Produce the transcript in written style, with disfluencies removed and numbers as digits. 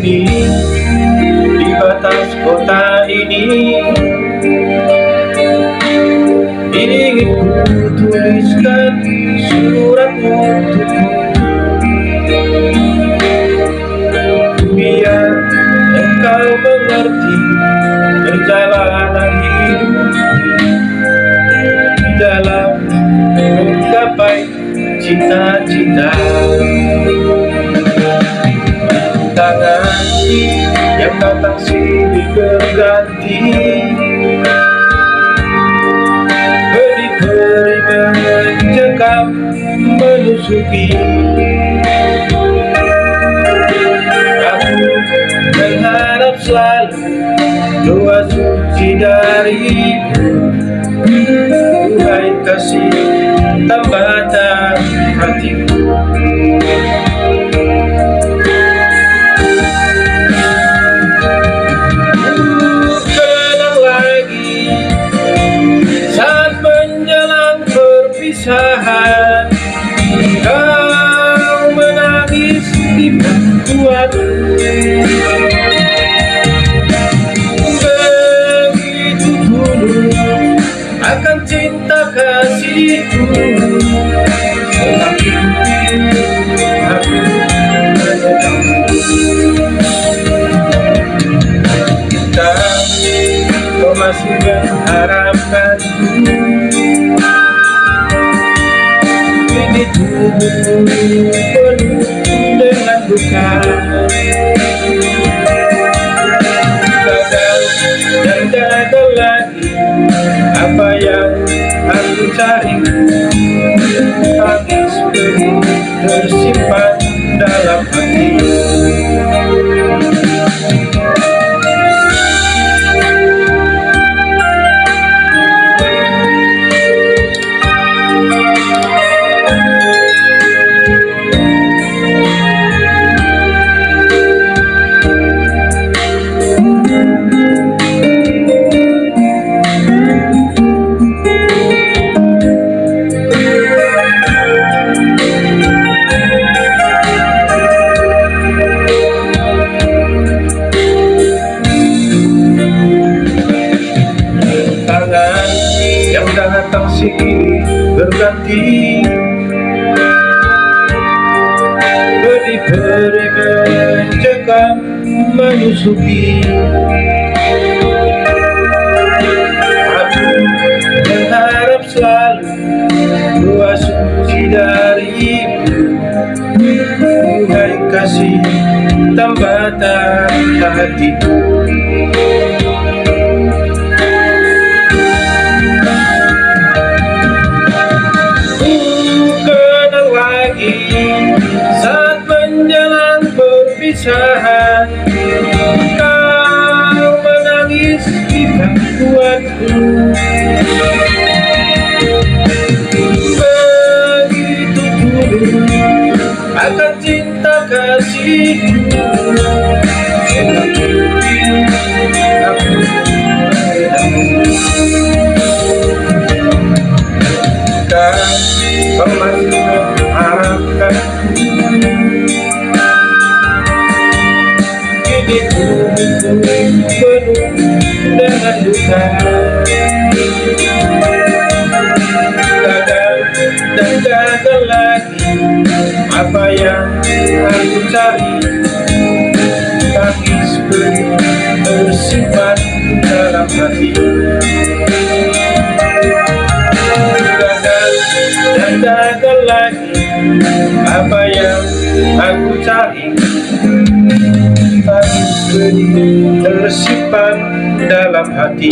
sini di batas kota ini, ingin ku tuliskan surat untukmu, biar engkau mengerti perjalanan hidup di dalam menggapai cita-cita. Tangan yang datang silih berganti, beri-beri mencekam menusuki. Aku berharap selalu doa suci darimu, Tuhan kasih tambatan hatiku. Kenang lagi saat menjelang perpisahan, kau menangis di bangkuanku. Begitu tulus akan cinta kasihku, aku kau masih mengharapkanku. Ini tubuhku penuh dengan duka, gagal dan gagal lagi apa yang aku cari. Tangis pedih tersimpan dalam hati. Yang datang silih berganti, beri-beri mencekam menusuki. Aku berharap selalu doa suci darimu, Tuhan kasih tambatan hatiku. Saat menjelang perpisahan, kau menangis di bangkuanku. Begitu tulus akan cinta kasihku, kau masih mengharapkan. Ini tubuhku penuh dengan duka, gagal dan gagal lagi apa yang aku cari. Tangis pedih tersimpan dalam hati. Dan gagal lagi apa yang aku cari. Tangis pedih tersimpan dalam hati.